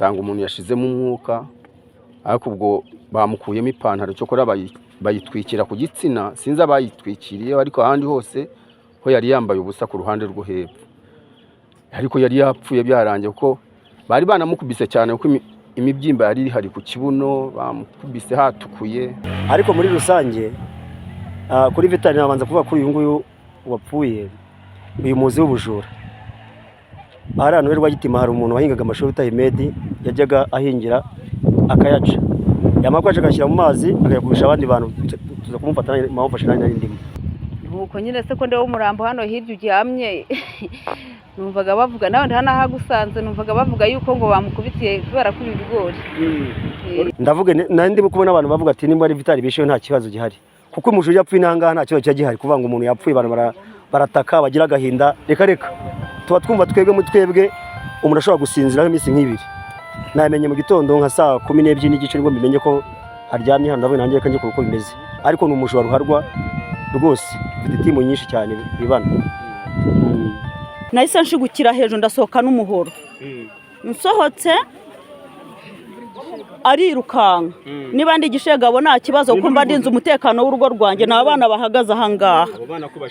dusanga umuntu yashizemo umwuka, ariko ubwo bamukuyemo ipantaro cyo kora bayitwikira ku gitsina, sinzi abayitwikiriye, ariko ahandi hose ho yari yambaye ubusa ku ruhande rwo hepfo. Ariko yari yapfuye byarangiye ko bari banamukubise cyane kuko imibyimba yari iri hari ku kibuno, bamukubise hatukuye. Ariko muri rusange kuri Vitali nabanza kuvuga kuri uyu nguyu wapfuye, uyu muzi w'ubujura. Ari hano rwa Gitima hari umuntu wahingaga amashuri utahimedi, yajyaga ahingira akayaca, yamakwaje agashyira mu mazi akayagurisha abandi bantu, tuza kumufatana mawufashe nari ndimo. Nuko nyine se ko ndewe umurambo hano hirya uryamye numvaga bavuga nawe ndahana hagusanze, numvaga bavuga yuko ngo bamukubitiye kubera kuri ibigori. Ndavuga nari ndimo kubona abantu bavuga ati nimba ari Vitali bisheyo nta kibazo gihari, kuko umujura yapfuye nanga nta kibazo cyagihari, kuvanga umuntu yapfuye barataka bagira agahinda. Reka tuba twumva twebwe mu twebwe umuntu ashobora gusinzira nk'iminsi nk'ibiri. Namenye mu gitondo nka saa 12 n'igice nibwo mbimenye ko aryamye hano, ndabona nanjye kanje kuko bimeze, ariko ni umujura ruharwa rwose, ufite timu nyinshi cyane ibana. Nahise nshigukira hejuru ndasohoka n'umuhoro, nsohotse arirukanka. Niba ndi igishegabo nta kibazo kuko mba ndinze umutekano w'urugo rwanjye n'abana bahagaze ahangaha.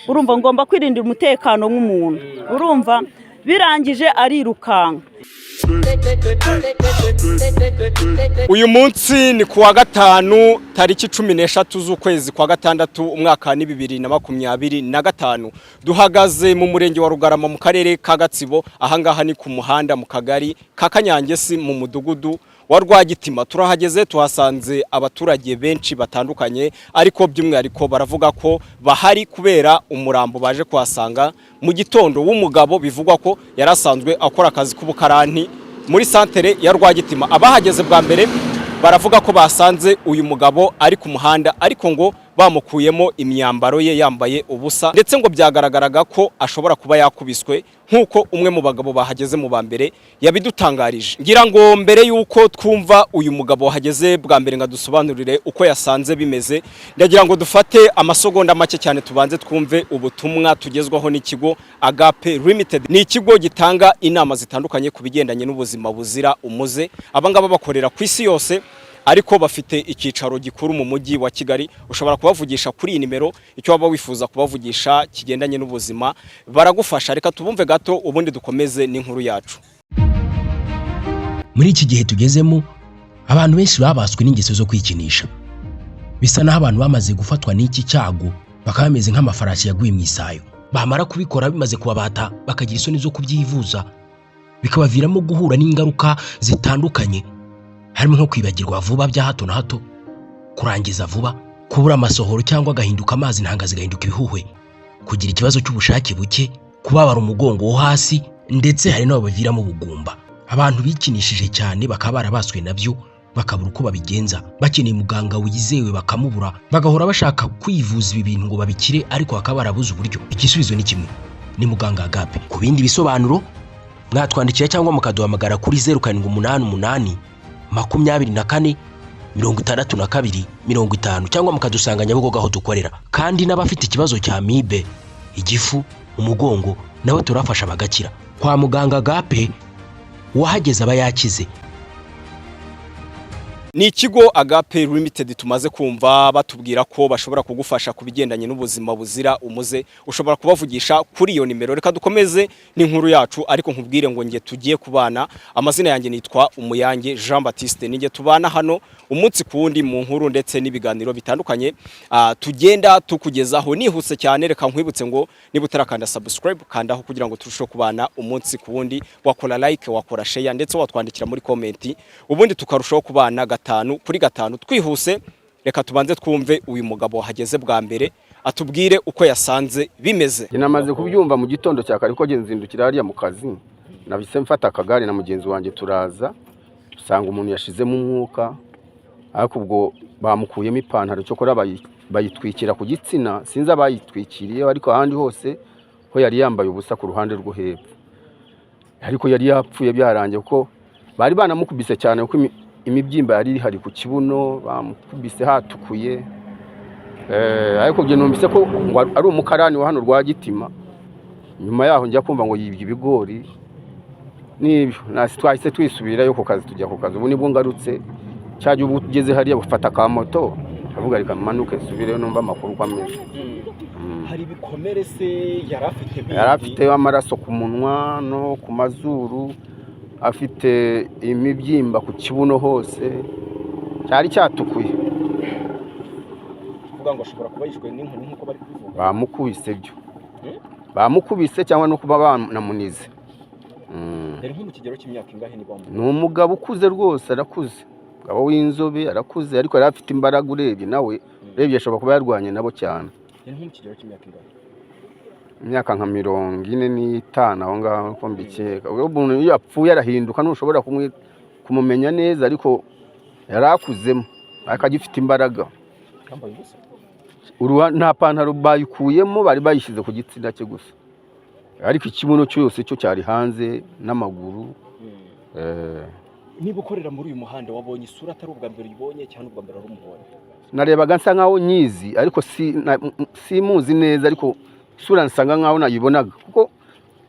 Urumva ngomba kwirindira umutekano w'umuntu, urumva birangije arirukanka. Uyu munsi ni kuwa gatanu tariki 13 z'ukwezi kwa gatandatu umwaka ni 2025. Duhagaze mu murenge wa Rugarama mu karere ka Gatsibo, ahangaha ni ku muhanda mu kagari ka Kanyangesi mu mudugudu wa Rwagitima. Turahageze tuhasanze abaturage benshi batandukanye, ariko by'umwihariko baravuga ko bahari kubera umurambo baje kuhasanga mu gitondo w'umugabo bivugwa ko yarasanzwe akora akazi k'ubukaranti muri santere ya Rwagitima. Abahageze bwa mbere baravuga ko basanze uyu mugabo ari ku muhanda, ariko ngo bamukuyemo imyambaro ye yambaye ubusa, ndetse ngo byagaragaraga ko ashobora kuba yakubiswe nkuko umwe mu bagabo bahageze mu bambere yabidutangarije. Ngira ngo mbere yuko twumva uyu mugabo wahageze bwa mbere ngadusobanurire uko yasanze bimeze, ndagira ngo dufate amasegonda make cyane tubanze twumve ubutumwa tugezwaho n'ikigo Agape Limited. Ni ikigo gitanga inama zitandukanye ku bigendanye n'ubuzima buzira umuze. Abangaba bakorera ku isi yose, ariko bafite icyicaro gikuru mu mujyi wa Kigali. Ushobora kubavugisha kuri iyi nimero, icyo waba wifuza kubavugisha kigendanye n'ubuzima baragufasha. Reka tubumve gato ubundi dukomeze n'inkuru yacu. Muri iki gihe tugezemo, abantu benshi babaswe n'ingeso zo kwikinisha. Bisa naho abantu bamaze gufatwa n'iki cyago, bakaba bameze nk'amafarashi yaguye mu isayo. Bamara kubikora bimaze kubabata, bakagira isoni zo kubyivuza, bikabaviramo guhura n'ingaruka zitandukanye, harimo nko kwibagirwa vuba bya hato na hato, kurangiza vuba, kubura amasohoro cyangwa gahinduka amazi ntanga zigahinduka ibihuhwe, kugira ikibazo cy'ubushake buke, kubabara umugongo wo hasi, ndetse hari n'abo baviramo ubugumba. Abantu bikinishije cyane bakaba barabaswe nabyo, bakabura uko babigenza, bakeneye muganga wizewe bakamubura, bagahora bashaka kwivuza ibi bintu ngo babikire, ariko bakaba barabuze uburyo. Igisubizo ni kimwe, ni muganga Agape. Ku bindi bisobanuro mwatwandikira cyangwa mukaduhamagara kuri 0788 24 62 50, cyangwa mukadusanga Nyabugogo aho dukorera. Kandi n'abafite ikibazo cya amibe, igifu, umugongo, nabo turafasha bagakira. Kwa muganga Agape wahageze aba yakize. Ni ikigo Agape Limited tumaze kumva batubwira ko bashobora kugufasha kubigendanye n'ubuzima buzira umuze. Ushobora kubavugisha kuri iyo nimero. Reka dukomeze n'inkuru yacu, ariko nkubwire ngo nge tugiye kubana. Amazina yanjye nitwa Umuyange Jean Baptiste, ninge tubana hano umunsi kuwundi mu nkuru ndetse n'ibiganiro bitandukanye tugenda tukugezaho nihuse cyane. Reka nkwibutse ngo niba utarakanda subscribe kandaho kugira ngo turusheho kubana umunsi kuwundi, wakora like, wakora share, ndetse watwandikira muri comment, ubundi tukarushaho kubana 5 kuri 5 twihuse. Reka tubanze twumve uyu mugabo wahageze bwa mbere atubwire uko yasanze bimeze. Namaze kubyumva mu gitondo cya kare ko genzindukira hariya mu kazi, nabise mfata akagari na mugenzi wanjye turaza dusanga umuntu yashizemo umwuka, ariko ubwo bamukuyemo ipantaro cyo kora bayitwikira ku gitsina, sinzi abayitwikiriye, ariko ahandi hose ho yari yambaye ubusa ku ruhande rwo hepfo. Ariko yari yapfuye byarangiye ko bari banamukubise cyane kuko imibyimba yari iri hari ku kibuno, bamukubise hatukuye. Ariko byo numvise ko ari umukarani wa hano Rwagitima. Nyuma yaho njya kumva ngo yibye ibigori, n'ibyo nasi twahise twisubirayo ku kazi, tujya ku kazi. Ubu nibwo ngarutse, cyaje ubu ugeze hariya bufata ka moto avuga reka manuke subireyo numva amakuru ko ameze. Hari ibikomere se yari afite? Yari afite amaraso ku munwa no ku mazuru, afite imibyimba ku kibuno hose, cyari cyatukuye. Kuvuga ngo ashobora kuba yishwe n'inkoni nk'uko bari kubivuga. Bamukubise byo, bamukubise cyangwa no kuba banamunize. Yari nko mu kigero cy'imyaka ingahe ni bamwe? Ni umugabo ukuze rwose, arakuze, umugabo w'inzobe arakuze, ariko yari afite imbaraga. Urebye nawe, urebye ashobora kuba yarwanye nabo cyane. Yari nko mu kigero cy'imyaka ingahe? Imyaka nka 45 aho ngaho ko mbikeka. Umuntu iyo yapfuye arahinduka, ntushobora kumumenya neza, ariko yarakuzemo akagifite imbaraga. Kambaye ubusa? Nta pantaro bayikuyemo, bari bayishyize ku gitsina cye gusa, ariko ikibuno cyose cyo cyari hanze n'amaguru. Niba ukorera muri uyu muhanda wabonye isura atari ubwa mbere uyibonye cyangwa ubwa mbere ari umubonye? Narebaga nsa nkaho nyizi, ariko simuzi neza, ariko isura nsanga nkaho nayibonaga, kuko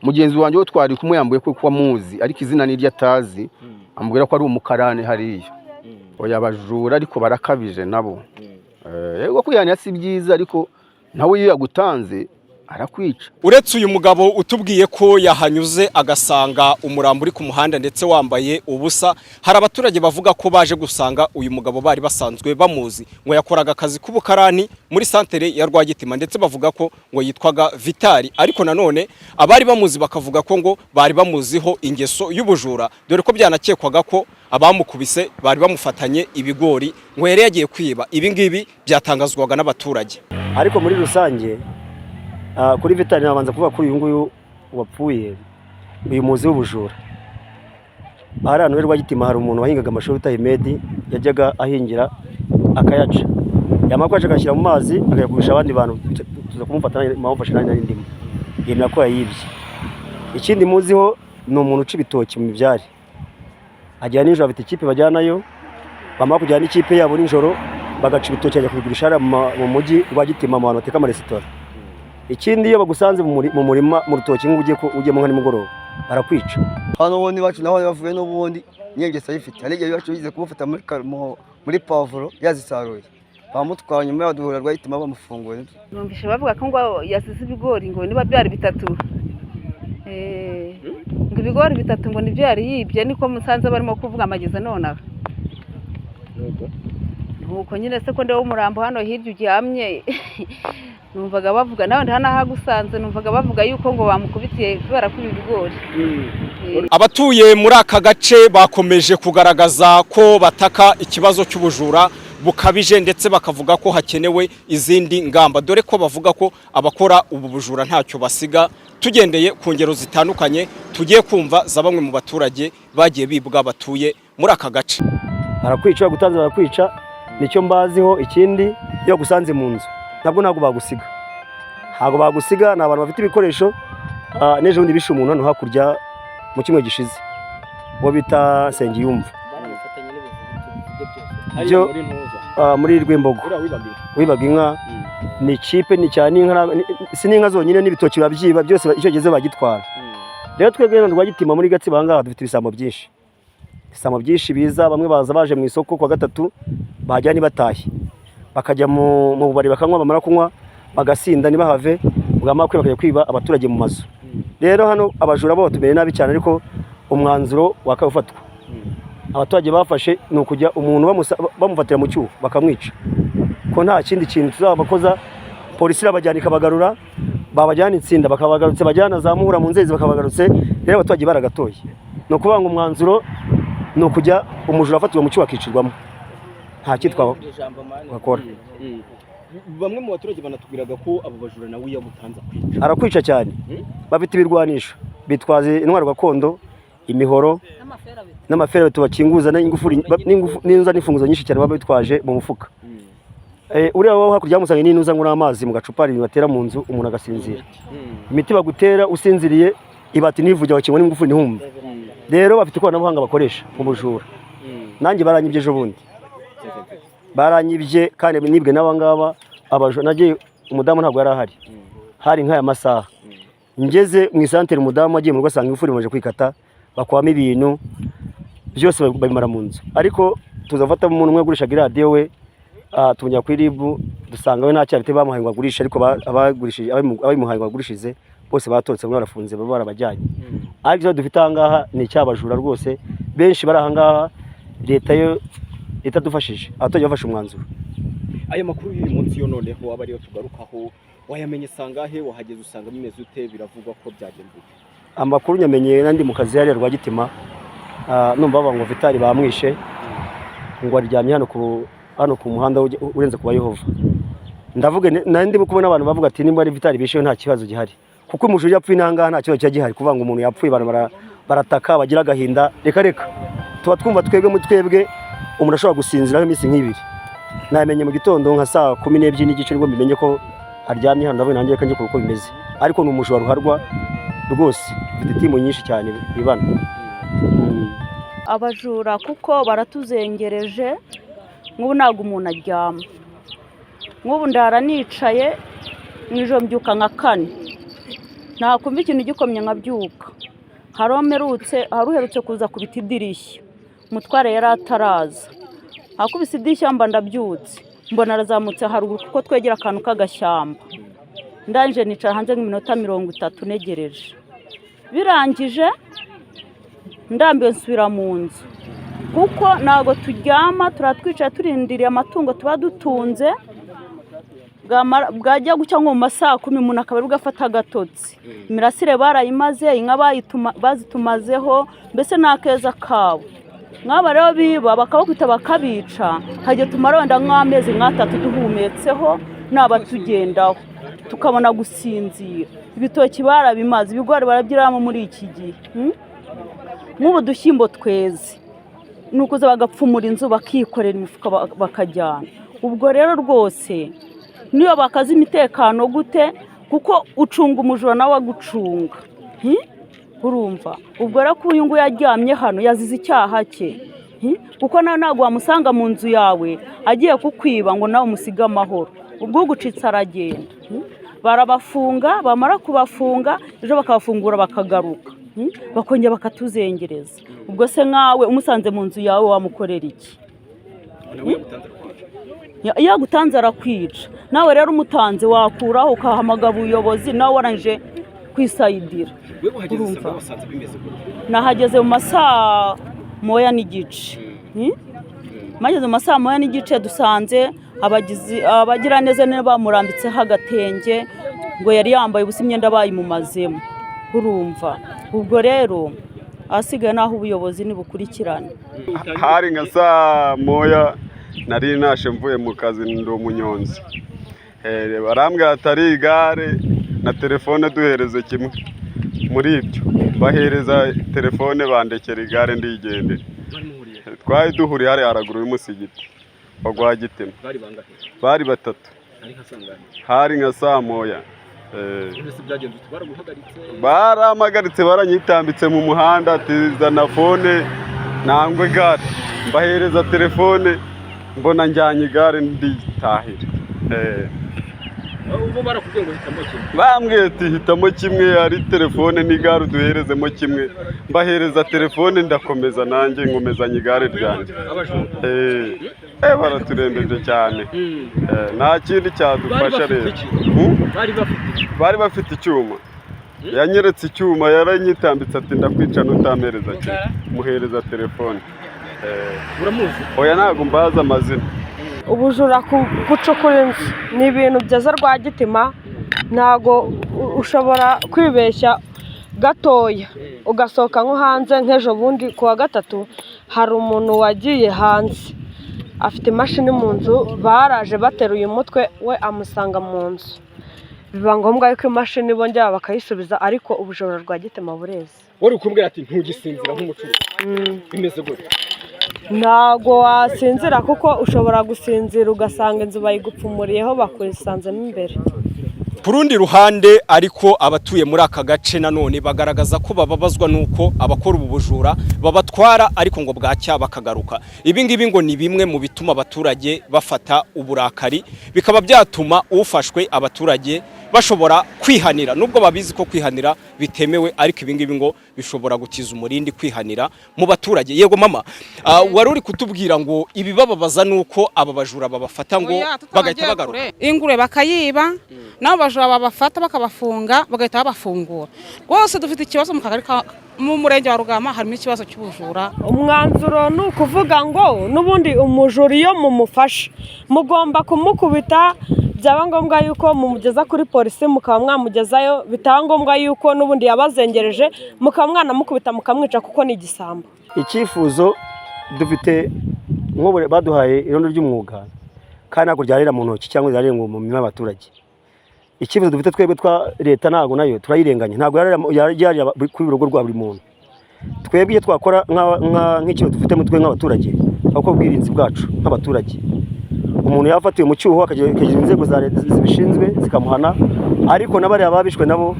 mugenzi wanjye wo twari kumuyambuye kuko amuzi, ariko izina niryo atazi. Ambwira ko ari umukarane hariya. Oya abajura ariko barakabije nabo. Yego kwihana si byiza, ariko nawe iyo yagutanze arakwica. Uretse uyu mugabo utubwiye ko yahanyuze agasanga umurambo uri ku muhanda ndetse wambaye ubusa, hari abaturage bavuga ko baje gusanga uyu mugabo bari basanzwe bamuzi, ngo yakoraga akazi k'ubukarani muri santere ya Rwagitima, ndetse bavuga ko ngo yitwaga Vitali. Ariko nanone abari bamuzi bakavuga ko ngo bari bamuziho ingeso y'ubujura, dore ko byanakekwaga ko abamukubise bari bamufatanye ibigori, ngo yari yagiye kwiba. Ibi ngibi byatangazwaga n'abaturage. Ariko muri rusange kuri Vitali nabanza kuvuga ko uyu nguyu wapfuye, uyu muzi w'ubujura. Ari hano Rwagitima hari umuntu wahingaga amashuri bita Hemedi, yajyaga ahingira akayaca, yamakwaje agashyira mu mazi akayagurisha abandi bantu, tuza kumufata amufashe nari ndimo, yemera ko yayibye. Ikindi muziho ni umuntu uca ibitoki mu mibyari, ajyana nijoro, afite ikipe bajyanayo, bamara kujyana ikipe yabo nijoro bagaca ibitoki ajya kubigurisha mu mujyi Rwagitima mu bantu bateka amaresitora. Ikindi iyo bagusanze mu murima mu rutoki ujye mu nka nimugoroba barakwica. Hano ubundi bacu naho bavuye n'ubundi nyengesa yifite, hari igihe bacu bize kumufata muri pavuro yazisaruye, bamutwara nyuma yaduhura Rwagitima bamufunguye. Numvise bavuga ko ngo yasize ibigori, ngo niba byari bitatu, ngo ibigori bitatu ngo nibyo yari yibye, niko musanze barimo kuvuga amageze nonaha. Nuko nyine se ko ndewe umurambo hano hirya uryamye, numvaga bavuga nawe ntanahagusanze, numvaga bavuga yuko ngo bamukubitiye kubera ko ibigori. Abatuye muri aka gace bakomeje kugaragaza ko bataka ikibazo cy'ubujura bukabije, ndetse bakavuga ko hakenewe izindi ngamba, dore ko bavuga ko abakora ubu bujura ntacyo basiga. Tugendeye ku ngero zitandukanye tugiye kumva za bamwe mu baturage bagiye bibwa batuye muri aka gace. Barakwica, gutanze barakwica, nicyo mbaziho. Ikindi iyo gusanze mu nzu ntabwo bagusiga, ntabwo bagusiga. Ni abantu bafite ibikoresho. N'ejo bundi bishe umuntu hano hakurya mu kimwe gishize, bo bita Sengiyumva, byo muri Rwimbogo, wibaga inka. Ni ikipe, ni cyane inka, si n'inka zonyine, n'ibitoki babyiba byose, icyo geze bagitwara. Rero twebwe hano Rwagitima muri Gatsibo aha ngaha dufite ibisambo byinshi biza. Bamwe baza baje mu isoko kwa gatatu, bahajya ntibatahe, bakajya mu bubari bakanywa, bamara kunywa bagasinda ntibahave, bwamara bakajya kwiba abaturage mu mazu. Rero hano abajura bo batumeye nabi cyane, ariko umwanzuro wakafatwa. Abaturage bafashe ni ukujya umuntu bamufatira mu cyuho bakamwica, ko nta kindi kintu tuzabakoza. Polisi irabajyana ikabagarura, babajyana itsinda bakabagarutse, bajyana za Muhura mu nzezi bakabagarutse. Rero abaturage baragatoye, ni ukuvuga ngo umwanzuro ni ukujya umujura afatirwa mu cyuho akicirwamo, nta kitwa bakora. Bamwe mu baturage banatubwiraga ko abo bajura nawe yamutanze kwica. Arakwica cyane, bafite ibirwanisho, bitwaze intwaro gakondo, imihoro n'amafera tubakinguza n'inza n'ifunguzo nyinshi cyane baba bitwaje mu mufuka. Uriya wowe hakurya yamusanga n'inuza ngo n'amazi mu gacupa batera mu nzu umuntu agasinzira. Imiti bagutera usinziriye ibati nivujya bakingwa n'ingufu n'ihumbi. Rero bafite ikoranabuhanga bakoresha mu bujura. Nanjye baranyibye ejo bundi, baranyibye kandi nibwe n'abangaba abajura. Nagiye umudamu ntabwo yari ahari, hari nk'aya masaha ngeze mu isantere, umudamu agiye mu rugo asanga ingufuri imaze kwikata, bakwamo ibintu byose babimara mu nzu. Ariko tuzafata umuntu umwe agurishaga iradiyo we tujya kuri RIB dusanga we nta cyaha bite bamuhaye ngo agurishe, ariko abamuhaye ngo agurishije bose batorotse bamwe barafunze baba barabajyanye. Ariko icyo dufite aha ngaha ni icy'abajura rwose benshi bari aha ngaha, leta yo itadufashije, abaturage bafashe umwanzuro. Aya makuru y'uyu munsi yo noneho aba ariyo tugarukaho, wayamenye sangahe, wahageze usanga bimeze ute, biravugwa ko byagenze? Amakuru nyamenye nandi mu kazi yari Rwagitima, numva bavuga ngo Vitali bamwishe, ngo aryamye hano ku muhanda urenze kuba Yehova. Ndavuga nandi kubona abantu bavuga ati nimba ari Vitali bishe nta kibazo gihari, kuko umujura yapfuye nanga nta kibazo cyagihari, kuvuga ngo umuntu yapfuye barataka bagira agahinda. Reka tuba twumva twebwe umuntu ashobora gusinziraho iminsi nk'ibiri. Namenye mu gitondo nka saa 12 n'igice nibwo mbimenye ko aryamye hano, ndavuga nanjye kanje uko bimeze, ariko ni umujura ruharwa rwose, ufite timu nyinshi cyane bibana. Abajura kuko baratuzengereje, nk'ubu ntabwo umuntu aryama. Nk'ubu ndara nicaye mwijoro mbyuka nka 4, nakumva ikintu gikomye nkabyuka. Haruherutse kuza kubita idirishya, umutware yari ataraza, akubise idirishya mba ndabyutse, mbona arazamutse haruguru kuko twegera akantu k'agashyamba. Ndanje nicara hanze nk'iminota 30 negereje, birangije ndambiwe nsubira mu nzu, kuko ntago turyama, turatwicara turindiriye amatungo tuba dutunze. Bwajya gucya nko mu masaha 10 umuntu akaba ugafata agatotsi. Imirasire barayimaze, inka bazitumazeho, mbese nakeza kabo. Nk'aba rero biba bakabakwita bakabica, hajye tumara wenda nk'amezi 3 duhumetseho n'abatugendaho, tukabona gusinzira. Ibitoki barabimaze, ibigori barabyiramo muri iki gihe. Nk'ubu dushyimbo tweze, nukuza bagapfumura inzu bakikorera imifuka bakajyana. Ubwo rero rwose niyo bakaza imitekano gute, kuko ucunga umujura nawe agucunga. Urumva ubwo rero ko uyu ngo yaryamye hano yazize icyaha cye, kuko nawe ntabwo wamusanga mu nzu yawe agiye kukwiba ngo nawe umusiga amahoro. Ubwo ugucitse aragenda, barabafunga, bamara kubafunga ejo bakabafungura bakagaruka, bakongera bakatuzengereza. Ubwo se nkawe umusanze mu nzu yawe wamukorera iki? Yagutanze arakwica, nawe rero umutanze wakuraho ukahamagara ubuyobozi, nawe waranje kwisayidira. Nahageze mu masaha 1:30. Mageze mu masaha 1:30 dusanze abagira neza ne bamurambitseho agatenge, ngo yari yambaye ubusa imyenda bayimumazemo. Urumva ubwo rero asigaye naho ubuyobozi nibukurikirana. Hari nka saa 1 nari nashe mvuye mu kazi, ndo umunyonzi. Barambwira atari igare na telefone duhereze kimwe muri ibyo, bahereza telefone bandekera igare ndigendera. Twari duhuri hari haraguru y'umusigiti wa Rwagitima. Bari 3. Hari nka saa 1. Baramagaritse baranyitambitse mu muhanda ati zana fone nangwe igare, mbahereza telefone mbona njyanye igare nditahira. Ubu barakubwiye ngo hitamo kimwe, bambwiye ati hitamo kimwe, ari telefone n'igare duherezemo kimwe. Mbahereza telefone ndakomeza nanjye nkomezanya igare ryanjye. Baraturembeje cyane. Nta kindi cyadufasha rero. Bari bafite icyuma, yanyeretse icyuma, yaranyitambitse ati ndakwica nutamereza cyo, muhereza telefone. Uramuzi? Oya ntago mbaza amazina. Ubujura gucukura inzu ni ibintu byaza Rwagitima, ntago ushobora kwibeshya gatoya ugasohoka nko hanze. Nk'ejo bundi kuwa 3 hari umuntu wagiye hanze afite imashini mu nzu, baraje bateruye umutwe we amusanga mu nzu, biba ngombwa yuko imashini bongera bakayisubiza, ariko ubujura Rwagitima bureze. Wari ukubwira ati ntugisinzira nk'umucuruzi, bimeze gute? Ntago wasinzira kuko ushobora gusinzira ugasanga inzu bayigupfumuriyeho bakwisanzemo imbere. Ku rundi ruhande ariko abatuye muri aka gace nanone bagaragaza ko bababazwa nuko abakora ubu bujura babatwara ariko ngo bwacya bakagaruka. Ibi ngibi ngo ni bimwe mu bituma abaturage bafata uburakari, bikaba byatuma ufashwe abaturage bashobora kwihanira, nubwo babizi ko kwihanira bitemewe, ariko ibingibi ngo bishobora gukiza umurindi kwihanira mu baturage. Yego mama, wari uri kutubwira ngo ibibababaza nuko aba bajura babafata ngo bagahita bagaruka ingurube bakayiba, nabo bajura babafata bakabafunga bagahita babafungura. Rwose dufite ikibazo mu kagari mu murenge wa Rugarama, harimo ikibazo cy'ubujura. Umwanzuro ni ukuvuga ngo n'ubundi umujura iyo mumufashe mugomba kumukubita, byaba ngombwa yuko mumugeza kuri polisi mukaba mwamugezayo, bitaba ngombwa yuko n'ubundi yabazengereje mukaba mwanamukubita mukamwica kuko ni igisambo. Icyifuzo dufite nk'ubu baduhaye irondo ry'umwuga kandi ntabwo ryarira mu ntoki cyangwa ryarira mu mirima y'abaturage. Icyifuzo dufite twebwe twa leta ntabwo nayo turayirenganya, ntabwo yarira kuri urugo rwa buri muntu. Twebwe iyo twakora nk'ikintu dufite mu twe nk'abaturage ahubwo ubwirinzi bwacu nk'abaturage, umuntu yafatiwe mu cyuho akagera inzego za leta zibishinzwe zikamuhana, ariko n'abariya babishwe nabo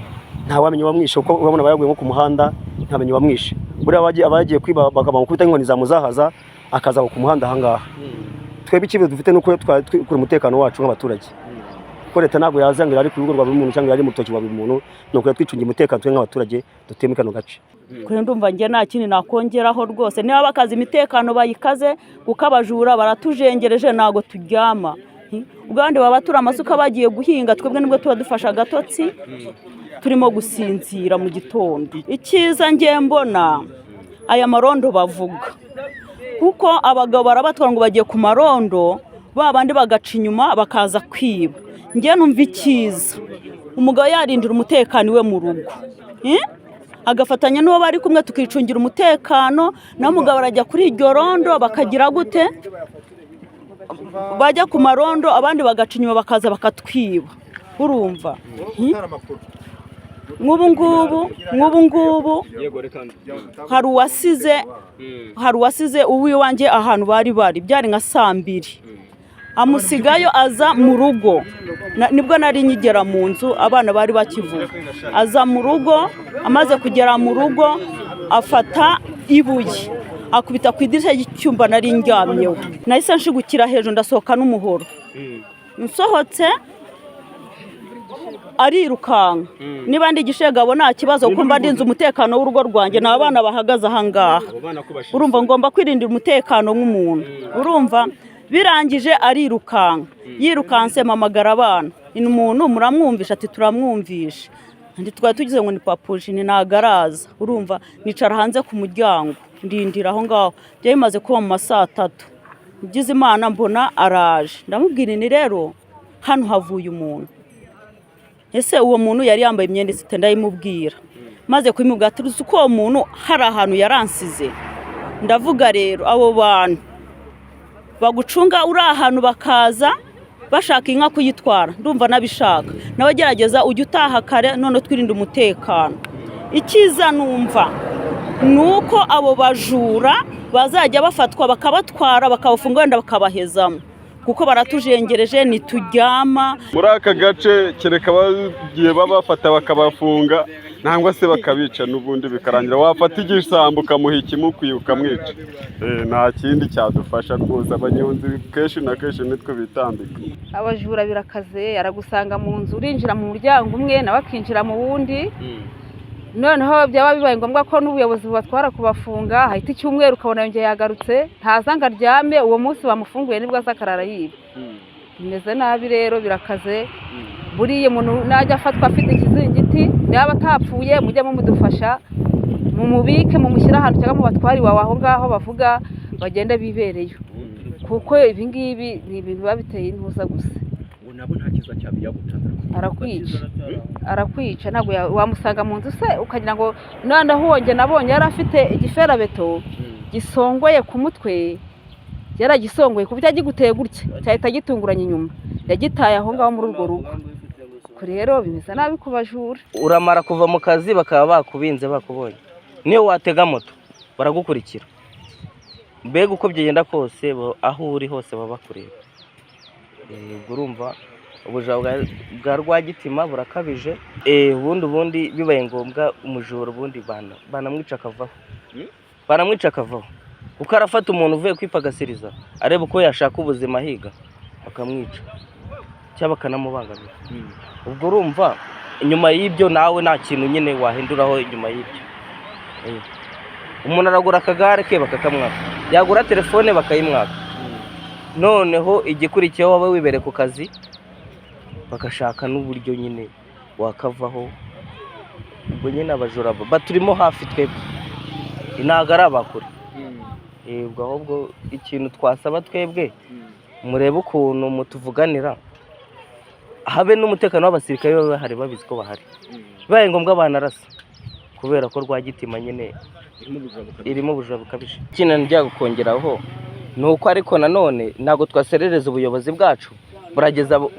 ntawamenya bamwishe kuko urabona bayaguye nko ku muhanda ntamenye bamwishe. Buriya abagiye kwiba bakabamukubita inkoni zamuzahaza akaza ku muhanda ahangaha. Twebwe ikibazo dufite nuko twikura umutekano wacu nk'abaturage, ko leta ntabwo yazangira ari ku rugo rwa buri muntu cyangwa ari mu rutoki rwa buri muntu, nuko twicungira umutekano twe nk'abaturage duteme kano gace. Kuri ndumva nge nta kindi nakongeraho rwose, niba bakaza imitekano bayikaze kuko abajura baratujengereje ntago turyama. Ubwandi baba turi amasuka bagiye guhinga, twebwe nibwo tuba dufasha agatotsi turimo gusinzira mu gitondo. Icyiza nge mbona aya marondo bavuga, kuko abagabo barabatwara ngo bagiye ku marondo, babandi bagaca inyuma bakaza kwiba. Nge numva icyiza umugabo yarindira umutekano we mu rugo, agafatanya n'uwo bari kumwe tukicungira umutekano, na mugabo arajya kuri iryo rondo bakagira gute, bajya ku marondo abandi bagaca inyuma bakaza bakatwiba. Urumva nk'ubu ngubu hari uwasize uwiwanjye ahantu bari byari nka 2:00, amusigayo aza mu rugo, nibwo nari nyigera mu nzu abana bari bakivuga. Aza mu rugo, amaze kugera mu rugo afata ibuye akubita ku idirishya ry'icyumba nari ndyamyeho. Nahise nshigukira hejuru ndasohoka n'umuhoro, nsohotse arirukanka. Niba ndi igishegabo nta kibazo kuko mba ndinze umutekano w'urugo rwanjye, ni abana bahagaze ahangaha. Urumva ngomba kwirindira umutekano nk'umuntu. Urumva birangije arirukanka, yirukanse mamagara abana, umuntu muramwumvisha ati turamwumvisha. Ndi twari tugize ngo ni papuji ni nagaraza. Urumva nicara hanze ku muryango ndindira aho ngaho, byaje bimaze kuba mu 3:00. Ngize Imana mbona araje, ndamubwira ni rero hano havuye umuntu. Ese uwo muntu yari yambaye imyenda isite, ndayimubwira. Maze kumubwira ati uko uwo muntu hari ahantu yaransize. Ndavuga rero abo bantu bagucunga uri ahantu bakaza bashaka inka kuyitwara, ndumva nabishaka nabagerageza ujye utaha kare, none twirinde umutekano. Ikiza numva nuko abo bajura bazajya bafatwa bakabatwara bakabafunga wenda bakabahezamo, kuko baratujengereje nituryama muri aka gace. Kereka bagiye babafata bakabafunga nangwa se bakabica, n'ubundi bikarangira wafata igisambu ukamuha ikimukwiye ukamwica. Nta kindi cyadufasha rwose, abanyonzi kenshi na kenshi nitwe bitambika. Abajura birakaze, aragusanga mu nzu urinjira mu muryango umwe nawe akinjira mu wundi. Noneho byaba bibaye ngombwa ko n'ubuyobozi bubatwara kubafunga, hahita icyumweru ukabona yongeye yagarutse, ntazanga aryame, uwo munsi bamufunguye nibwo azakarara yiba. Bimeze nabi rero, birakaze. Buriye umuntu najya afatwa afite ikizingiti, yaba atapfuye mujye mumudufasha, mumubike mumushyira ahantu cyangwa mu batwari wawe aho ngaho bavuga bagenda bibereyo, kuko ibi ngibi ni ibintu babiteye intuza gusa. Nabo nta kiza cyabiyagutana, arakwica ntabwo wamusanga mu nzu se ukagira ngo noneho wonge nabonye yari afite igiferabeto gisongoye ku mutwe, yaragisongoye ku buryo agiguteye gutya cyahita gitunguranye inyuma, yagitaye aho ngaho muri urwo rugo. Rero bimeze nabi ku bajura. Uramara kuva mu kazi bakaba bakubinze bakubonye, niyo watega moto baragukurikira. Mbega uko byagenda kose aho uri hose baba bakureba. Urumva ubujura bwa Rwagitima burakabije. Ubundi bibaye ngombwa umujura ubundi banamwica akavaho, kuko arafata umuntu uvuye kwipagasiriza areba uko yashaka ubuzima higa akamwica. cyangwa bakanamubangamira. Ubwo urumva inyuma y'ibyo nawe nta kintu nyine wahinduraho inyuma y'ibyo. Umuntu aragura akagare ke bakakamwaka, yagura telefone bakayimwaka, noneho igikurikiyeho wowe wibere ku kazi bagashaka n'uburyo nyine wakavaho. Ubwo nyine abajura baturimo hafi twebwe ntabwo ari abakure. Ubwo ahubwo ikintu twasaba twebwe murebe ukuntu mutuvuganira, habe n'umutekano w'abasirikare baba bahari babizi ko bahari, bibaye ngombwa banarasa kubera ko Rwagitima nyine irimo ubujura bukabije. Ikintu njya gukongeraho ni uko ariko nanone ntabwo twaserereza ubuyobozi bwacu,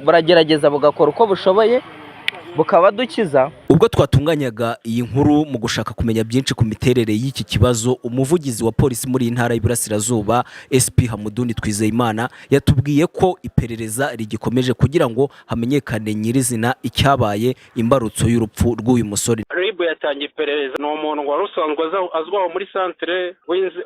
buragerageza bugakora uko bushoboye bukabadukiza. Ubwo twatunganyaga iyi nkuru mu gushaka kumenya byinshi ku miterere y'iki kibazo, umuvugizi wa polisi muri intara y'Iburasirazuba SP Hamuduni Twizeyimana yatubwiye ko iperereza rigikomeje kugira ngo hamenyekane nyirizina icyabaye imbarutso y'urupfu rw'uyu musore. RIB yatangiye iperereza. Ni umuntu wari usanzwe azwaho muri centre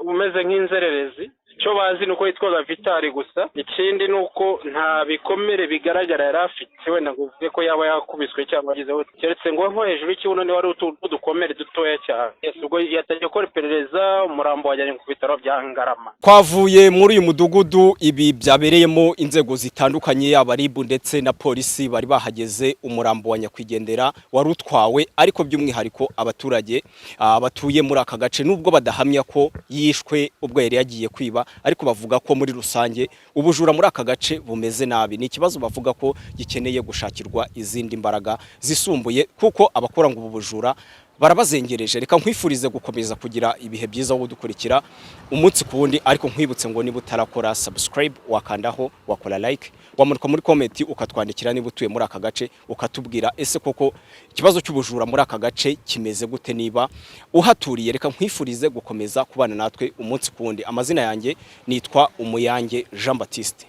umeze nk'inzererezi. Icyo bazi nuko yitwaga Vitali gusa, ikindi nuko nta bikomere bigaragara yari afite, wenda ngo uvuge ko yaba yakubiswe cyangwa agizeho, keretse ngo nko hejuru y'ikibuno ni wari udukomere dutoya cyane. Ubwo yatangiye gukora iperereza, umurambo wajyanye ku bitaro bya Ngarama. Twavuye muri uyu mudugudu, ibi byabereyemo inzego zitandukanye, yaba RIB ndetse na polisi bari bahageze. Umurambo wa nyakwigendera wari utwawe, ariko by'umwihariko abaturage batuye muri aka gace nubwo badahamya ko yishwe ubwo yari yagiye kwiba, ariko bavuga ko muri rusange ubujura muri aka gace bumeze nabi. Ni ikibazo bavuga ko gikeneye gushakirwa izindi mbaraga zisumbuye, kuko abakora ngo ubu bujura barabazengereje. Reka nkwifurize gukomeza kugira ibihe byiza wo dukurikira umunsi ku wundi, ariko nkwibutse ngo niba utarakora subscribe wakandaho, wakora like, wamanuka muri comment ukatwandikira niba utuye muri aka gace ukatubwira ese koko ikibazo cy'ubujura muri aka gace kimeze gute niba uhaturiye. Reka nkwifurize gukomeza kubana natwe umunsi ku wundi. Amazina yanjye nitwa Umuyange Jean Baptiste.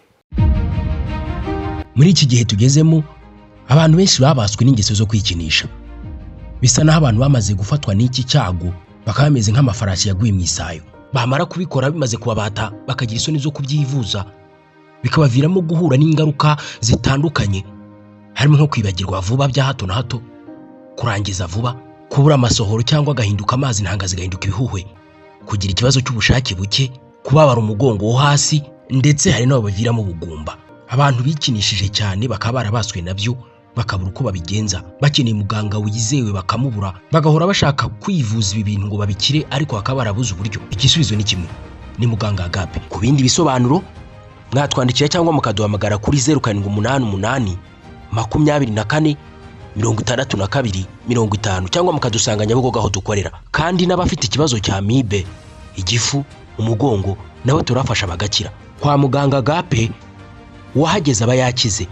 Muri iki gihe tugezemo abantu benshi babaswe n'ingeso zo kwikinisha. Bisa naho abantu bamaze gufatwa n'iki cyago bakaba bameze nk'amafarashi yaguye mu isayo. Bamara kubikora bimaze kubabata bakagira isoni zo kubyivuza, bikabaviramo guhura n'ingaruka zitandukanye, harimo nko kwibagirwa vuba bya hato na hato, kurangiza vuba, kubura amasohoro cyangwa gahinduka amazi ntanga zigahinduka ibihuhwe, kugira ikibazo cy'ubushake buke, kubabara umugongo wo hasi, ndetse hari n'abo baviramo ubugumba. Abantu bikinishije cyane bakaba barabaswe nabyo, bakabura uko babigenza, bakeneye muganga wizewe bakamubura, bagahora bashaka kwivuza ibi bintu ngo babikire, ariko bakaba barabuze uburyo. Igisubizo ni kimwe, ni muganga Agape. Ku bindi bisobanuro mwatwandikira cyangwa mukaduhamagara kuri 0788 24 62 50 cyangwa mukadusanga Nyabugogo aho dukorera. Kandi n'abafite ikibazo cya amibe, igifu, umugongo nabo turafasha bagakira. Kwa muganga Agape wahageze aba yakize.